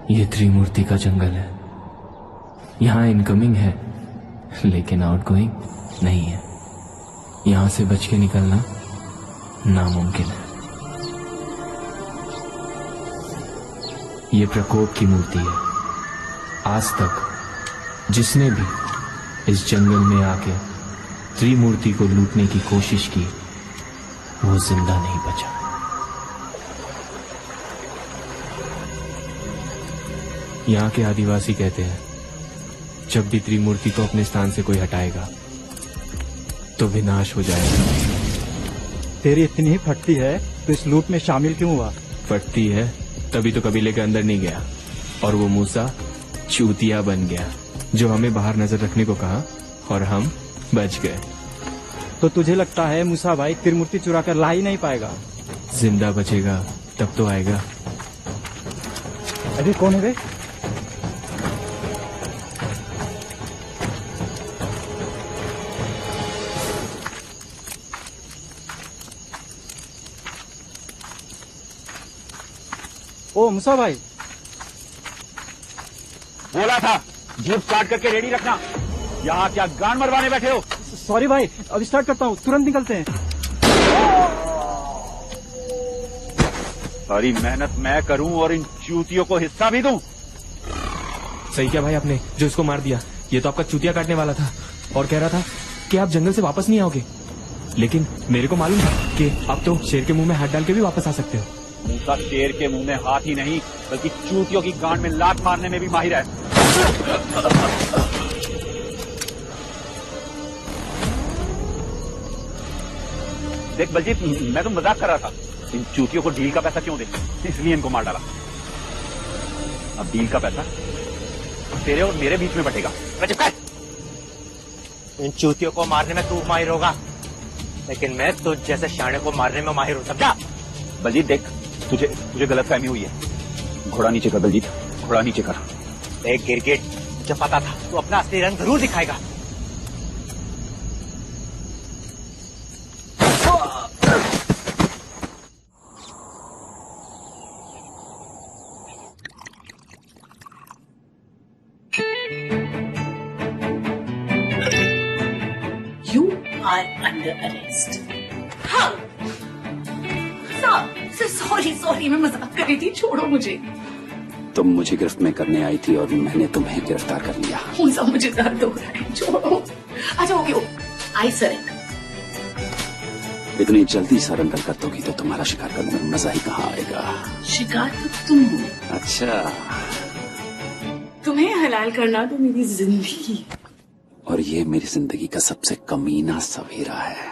ये त्रिमूर्ति का जंगल है। यहाँ इनकमिंग है लेकिन आउटगोइंग नहीं है। यहाँ से बच के निकलना नामुमकिन है। ये प्रकोप की मूर्ति है। आज तक जिसने भी इस जंगल में आके त्रिमूर्ति को लूटने की कोशिश की वो जिंदा नहीं बचा। यहाँ के आदिवासी कहते हैं जब भी त्रिमूर्ति को अपने स्थान से कोई हटाएगा तो विनाश हो जाएगा। तेरी इतनी ही फटती है तो इस लूट में शामिल क्यों हुआ? फटती है तभी तो कबीले के अंदर नहीं गया और वो मूसा चूतिया बन गया जो हमें बाहर नजर रखने को कहा और हम बच गए। तो तुझे लगता है मूसा भाई त्रिमूर्ति चुरा कर ला ही नहीं पाएगा? जिंदा बचेगा तब तो आएगा। अरे कौन है वे? ओ मूसा भाई, बोला था जीप स्टार्ट करके रेडी रखना। यहाँ क्या गांड मरवाने बैठे हो? सॉरी भाई, अब स्टार्ट करता हूँ, तुरंत निकलते हैं। सारी मेहनत मैं करूं और इन चूतियों को हिस्सा भी दूं। सही क्या भाई आपने जो इसको मार दिया? ये तो आपका चूतिया काटने वाला था और कह रहा था कि आप जंगल से वापस नहीं आओगे, लेकिन मेरे को मालूम था कि आप तो शेर के मुंह में हाथ डाल के भी वापस आ सकते हो। मूसा शेर के मुंह में हाथ ही नहीं बल्कि चूतियों की गांड में लात मारने में भी माहिर है। देख बलजीत, मैं तो मजाक कर रहा था। इन चूतियों को डील का पैसा क्यों दे, इसलिए इनको मार डाला। अब डील का पैसा तेरे और मेरे बीच में बटेगा। इन चूतियों को मारने में तू माहिर होगा, लेकिन मैं तुझ जैसे शाणे को मारने में माहिर हूं, समझा? बलजीत देख, तुझे गलत फहमी हुई है। घोड़ा नीचे कर बलजीत, घोड़ा नीचे कर। एक गिरगिट, मुझे पता था तू अपना असली रंग जरूर दिखाएगा। You are under arrest. हाँ। सॉरी, मैं मजाक कर रही थी, छोड़ो मुझे। तुम मुझे गिरफ्त में करने आई थी और मैंने तुम्हें गिरफ्तार कर लिया। मुझे दर्द हो रहा है, छोड़ो। अच्छा ओके, आई सरेंडर। इतनी जल्दी सरेंडर कर दोगी तो तुम्हारा शिकार करने में मजा ही कहाँ आएगा। शिकार तो तुम हो। अच्छा, तुम्हें हलाल करना तो मेरी जिंदगी। और ये मेरी जिंदगी का सबसे कमीना सवेरा है।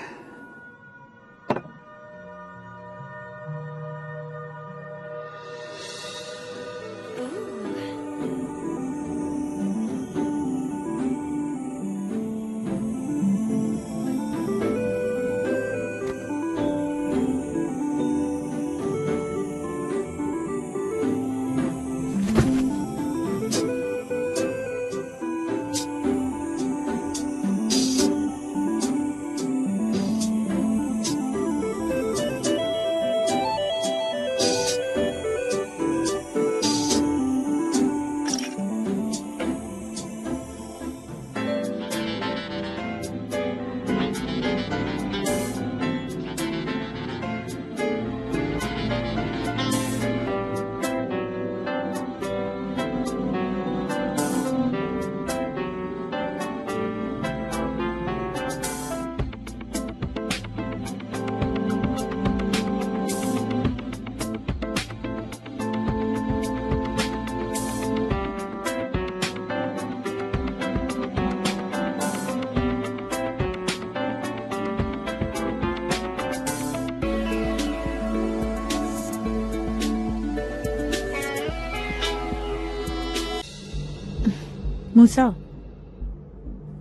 मूसा,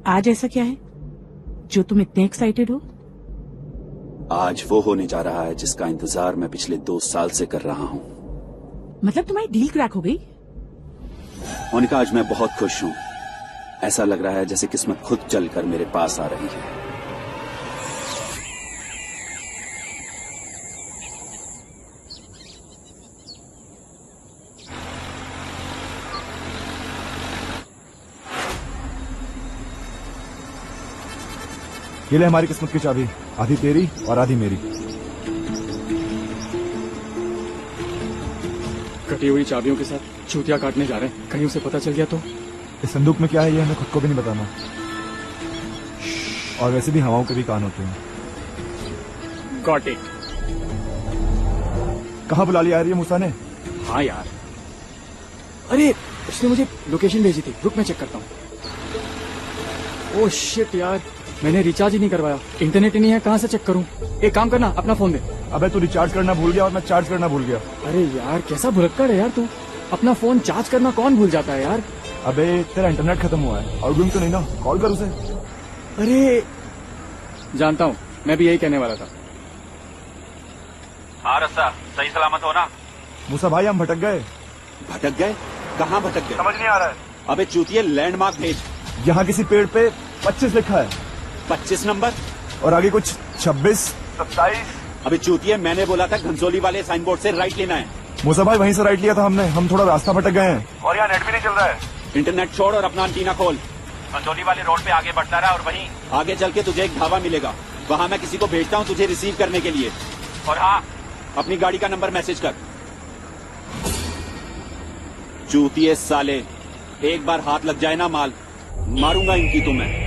आज ऐसा क्या है जो तुम इतने एक्साइटेड हो? आज वो होने जा रहा है जिसका इंतजार मैं पिछले 2 साल से कर रहा हूँ। मतलब तुम्हारी डील क्रैक हो गई? मोनिका, आज मैं बहुत खुश हूँ। ऐसा लग रहा है जैसे किस्मत खुद चलकर मेरे पास आ रही है। ये ले हमारी किस्मत की चाबी, आधी तेरी और आधी मेरी। कटी हुई चाबियों के साथ चूतिया काटने जा रहे हैं, कहीं उसे पता चल गया तो? इस संदूक में क्या है ये हमें खुद को भी नहीं बताना, और वैसे भी हवाओं के भी कान होते हैं। Got it. कहाँ बुला लिया यार ये मूसा ने? हाँ यार, अरे उसने मुझे लोकेशन भेजी थी, रुक मैं चेक करता हूँ। ओह शिट यार, मैंने रिचार्ज ही नहीं करवाया, इंटरनेट ही नहीं है, कहाँ से चेक करूँ? एक काम करना, अपना फोन दे। अबे तू रिचार्ज करना भूल गया और मैं चार्ज करना भूल गया। अरे यार कैसा भुलक्कड़ है यार तू, अपना फोन चार्ज करना कौन भूल जाता है यार। अबे तेरा इंटरनेट खत्म हुआ है, आउटगोइंग तो नहीं ना? कॉल कर उसे। अरे जानता हूँ, मैं भी यही कहने वाला था। हाँ रस्सा, सही सलामत हो ना? मूसा भाई हम भटक गए। भटक गए? कहाँ भटक गए? समझ नहीं आ रहा है। अबे चूतिए, लैंडमार्क भेज। यहाँ किसी पेड़ पे 25 लिखा है 25 नंबर और आगे कुछ 26, 27। अबे चूतिए, मैंने बोला था घनसोली वाले साइन बोर्ड से राइट लेना है। मूसा भाई वहीं से राइट लिया था हमने, हम थोड़ा रास्ता भटक गए हैं और यहाँ नेट भी नहीं चल रहा है। इंटरनेट छोड़ और अपना एंटीना खोल। घनसोली वाले रोड पे आगे बढ़ता रहा और वहीं आगे चल के तुझे एक ढाबा मिलेगा, वहाँ मैं किसी को भेजता हूँ तुझे रिसीव करने के लिए। और हाँ, अपनी गाड़ी का नंबर मैसेज कर। चूतिए साले, एक बार हाथ लग जाए ना माल, मारूंगा इनकी तुम्हें।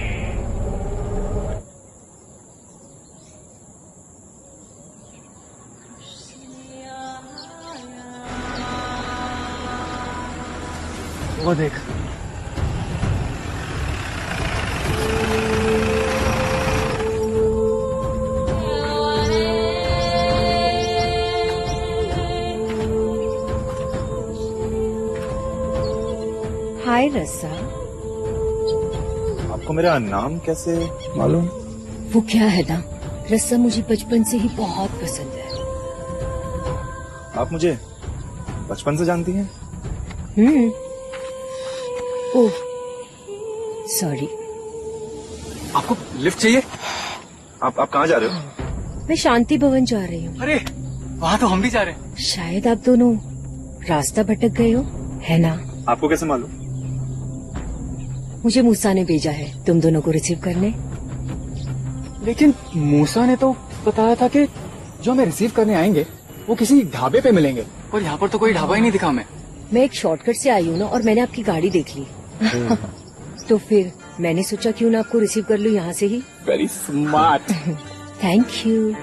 वो देख, हाय रस्सा। आपको मेरा नाम कैसे मालूम? वो क्या है ना, रस्सा मुझे बचपन से ही बहुत पसंद है। आप मुझे बचपन से जानती हैं? Oh sorry. आपको लिफ्ट चाहिए? आप कहाँ जा रहे हो? मैं शांति भवन जा रही हूँ। अरे वहाँ तो हम भी जा रहे हैं। शायद आप दोनों रास्ता भटक गए हो, है ना? आपको कैसे मालूम? मुझे मूसा ने भेजा है तुम दोनों को रिसीव करने। लेकिन मूसा ने तो बताया था कि जो हमें रिसीव करने आएंगे वो किसी ढाबे पे मिलेंगे, और यहाँ पर तो कोई ढाबा ही नहीं दिखा हमें। मैं एक शॉर्टकट से आई हूँ ना, और मैंने आपकी गाड़ी देख ली तो फिर मैंने सोचा क्यों ना आपको रिसीव कर लूँ यहाँ से ही। Very smart. Thank you.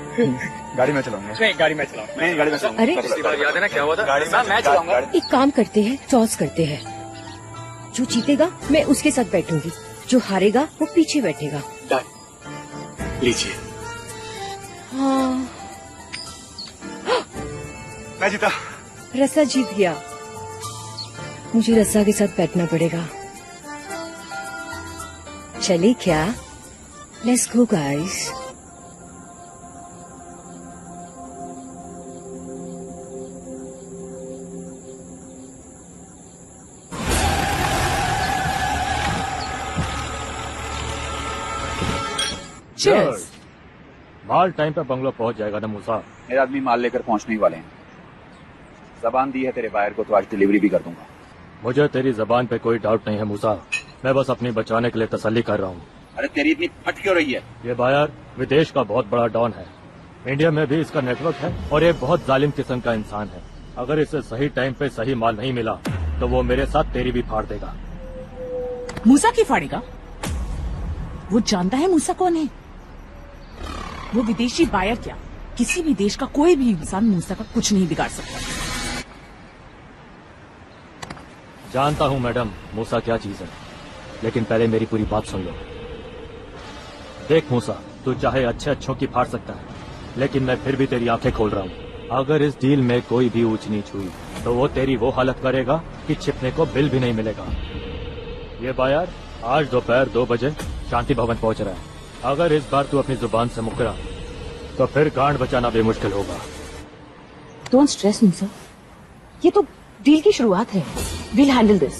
गाड़ी में चलाऊंगा। नहीं, गाड़ी में चलाऊं। नहीं, गाड़ी में चलाऊंगा। अरे पिछली बार याद है ना क्या हुआ था? मैं चलाऊंगा। एक काम करते हैं, टॉस करते हैं। जो जीतेगा मैं उसके साथ बैठूंगी, जो हारेगा वो पीछे बैठेगा। लीजिए। हाँ, मैं जीता। रस्सा जीत गया। मुझे रस्सा के साथ बैठना पड़ेगा। चले क्या? Let's go guys. Cheers. Mall time पे बंगलो पहुंच जाएगा ना मूसा? मेरे आदमी माल लेकर पहुंचने ही वाले हैं। जबान दी है तेरे बायर को, तो आज डिलीवरी भी कर दूंगा। मुझे तेरी जबान पे कोई डाउट नहीं है मूसा, मैं बस अपनी बचाने के लिए तसल्ली कर रहा हूँ। अरे तेरी इतनी फट क्यों रही है? ये बायर विदेश का बहुत बड़ा डॉन है, इंडिया में भी इसका नेटवर्क है और ये बहुत जालिम किस्म का इंसान है। अगर इसे सही टाइम पे सही माल नहीं मिला तो वो मेरे साथ तेरी भी फाड़ देगा। मूसा की फाड़ेगा? वो जानता है मूसा कौन है। वो विदेशी बायर क्या, किसी भी देश का कोई भी इंसान मूसा का कुछ नहीं बिगाड़ सकता। जानता हूँ मैडम मूसा क्या चीज है, लेकिन पहले मेरी पूरी बात सुन लो। देख मूसा, तू चाहे अच्छे अच्छों की फाड़ सकता है, लेकिन मैं फिर भी तेरी आंखें खोल रहा हूँ। अगर इस डील में कोई भी ऊंच नीच हुई तो वो तेरी वो हालत करेगा कि छिपने को बिल भी नहीं मिलेगा। ये बायर आज दोपहर 2 बजे शांति भवन पहुंच रहा है। अगर इस बार तू अपनी जुबान से मुकरा तो फिर गांड बचाना बेमुश्किल होगा। डोंट स्ट्रेस मूसा, ये तो डील की शुरुआत है। Will handle this.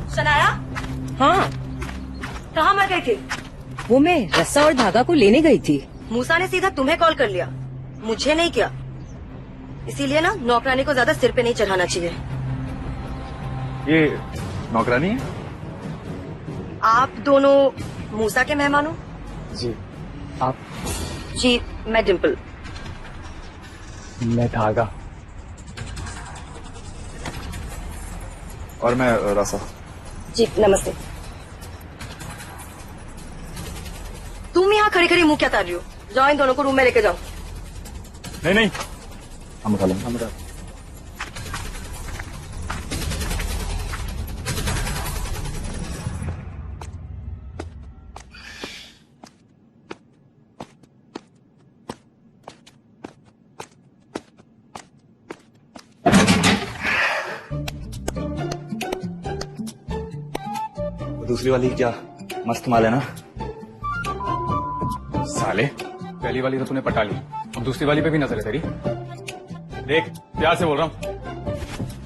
सनाया? हाँ, कहाँ मर गई थी? वो मैं रस्सा और धागा को लेने गई थी। मूसा ने सीधा तुम्हें कॉल कर लिया। मुझे नहीं किया, इसीलिए ना नौकरानी को ज्यादा सिर पे नहीं चढ़ाना चाहिए। ये नौकरानी है? आप दोनों मूसा के मेहमान हो? जी आप? जी मैं डिम्पल। मैं धागा। और मैं रासा। जी नमस्ते। तुम यहाँ खड़ी खड़ी मुंह क्या तार रही हो? जाओ इन दोनों को रूम में लेके जाओ। नहीं नहीं, हम खा लेंगे। हम दूसरी वाली क्या मस्त माल है ना? साले, पहली वाली तो तूने पटा ली, अब दूसरी वाली पे भी नजर है तेरी। देख प्यार से बोल रहा हूँ,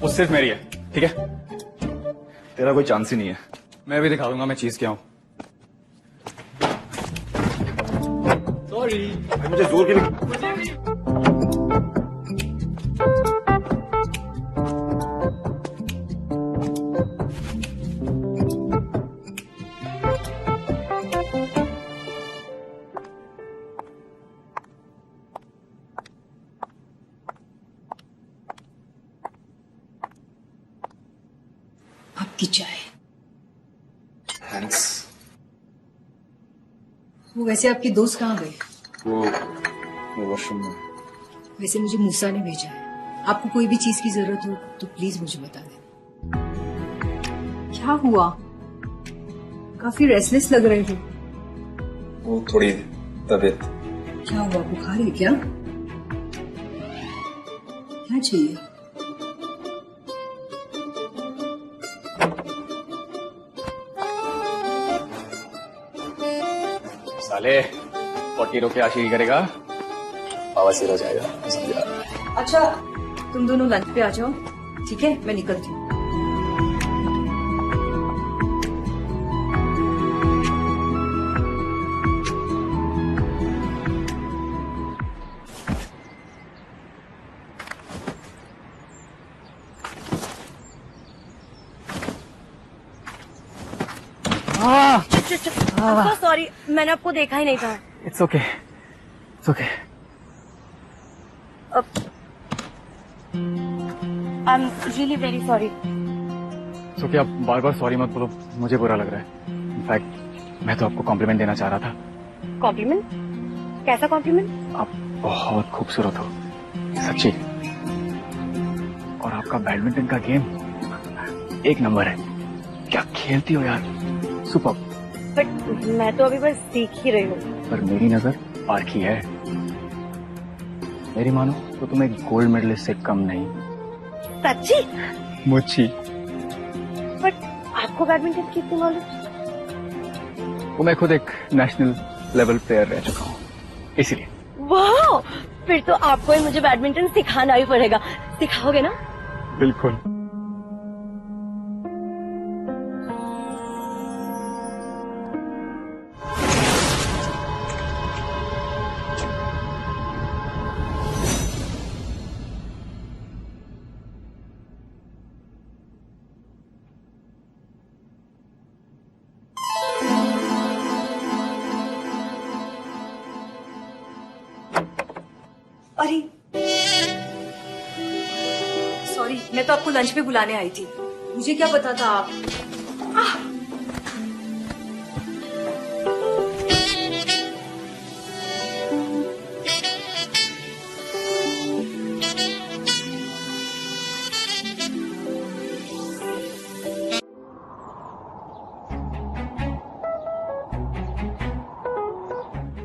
वो सिर्फ मेरी है, ठीक है? तेरा कोई चांस ही नहीं है। मैं भी दिखा दूंगा मैं चीज क्या हूँ। सॉरी मुझे जोर की नहीं। आपकी चाय। थैंक्स। वो वैसे आपके दोस्त कहाँ गए? वो वॉशरूम में। वैसे मुझे मूसा ने भेजा है, आपको कोई भी चीज की जरूरत हो तो प्लीज मुझे बता दें। क्या हुआ? काफी रेस्टलेस लग रहे हो। वो थोड़ी तबीयत। क्या हुआ, बुखार है क्या? क्या चाहिए? साले, पट्टी रोके आशिकी करेगा, बवासीर हो जाएगा, समझा? अच्छा तुम दोनों लंच पे आ जाओ, ठीक है? मैं निकलती हूँ। सॉरी, मैंने आपको देखा ही नहीं था। It's okay, it's okay. I am really very sorry. तो क्या बार बार सॉरी मत बोलो, मुझे बुरा लग रहा है। इनफैक्ट मैं तो आपको कॉम्प्लीमेंट देना चाह रहा था। कॉम्प्लीमेंट? कैसा कॉम्प्लीमेंट? आप बहुत खूबसूरत हो, सच्ची। और आपका बैडमिंटन का गेम एक नंबर है। क्या खेलती हो यार, सुपर। बट मैं तो अभी बस सीख ही रही हूँ। पर मेरी नजर पार की है। मेरी मानो तो तुम एक गोल्ड मेडलिस्ट से कम नहीं। सच्ची? मुझी। बट आपको बैडमिंटन की इतनी नॉलेज? वो मैं खुद एक नेशनल लेवल प्लेयर रह चुका हूँ, इसीलिए। वाह, फिर तो आपको ही मुझे बैडमिंटन सिखाना ही पड़ेगा। सिखाओगे ना? बिल्कुल। अरे सॉरी, मैं तो आपको लंच पे बुलाने आई थी। मुझे क्या पता था आप।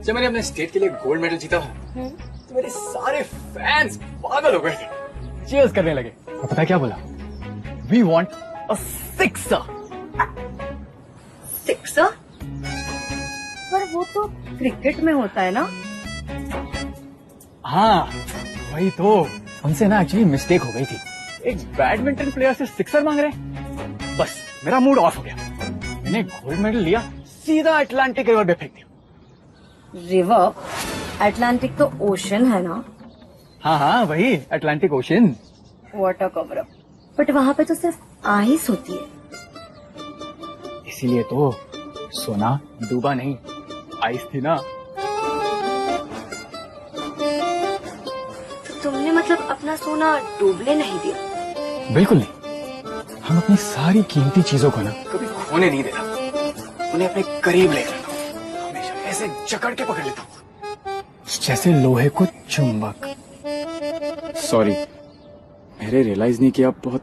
जब मैंने अपने स्टेट के लिए गोल्ड मेडल जीता तो मेरे सारे फैंस पागल हो गए थे, चीयर्स करने लगे। और पता है क्या बोला? We want a sixer. Sixer? पर वो तो क्रिकेट में होता है ना? हाँ वही तो, उनसे ना एक्चुअली मिस्टेक हो गई थी। एक बैडमिंटन प्लेयर से सिक्सर मांग रहे। बस मेरा मूड ऑफ हो गया। मैंने गोल्ड मेडल लिया, सीधा अटलांटिक रिवर पे फेंक दिया। रिवर? अटलांटिक तो ओशन है ना? हाँ हाँ वही Atlantic ocean. Water cover up, but वहाँ पे तो सिर्फ आइस होती है। इसीलिए तो सोना डूबा नहीं, आइस थी ना। तो तुमने मतलब अपना सोना डूबने नहीं दिया? बिल्कुल नहीं, हम अपनी सारी कीमती चीजों को ना कभी खोने नहीं देता, उन्हें अपने करीब ले लेता हूँ, हमेशा ऐसे जकड़ के पकड़ लेता हूँ जैसे लोहे को चुंबक। सॉरी, मैंने रियलाइज नहीं किया बहुत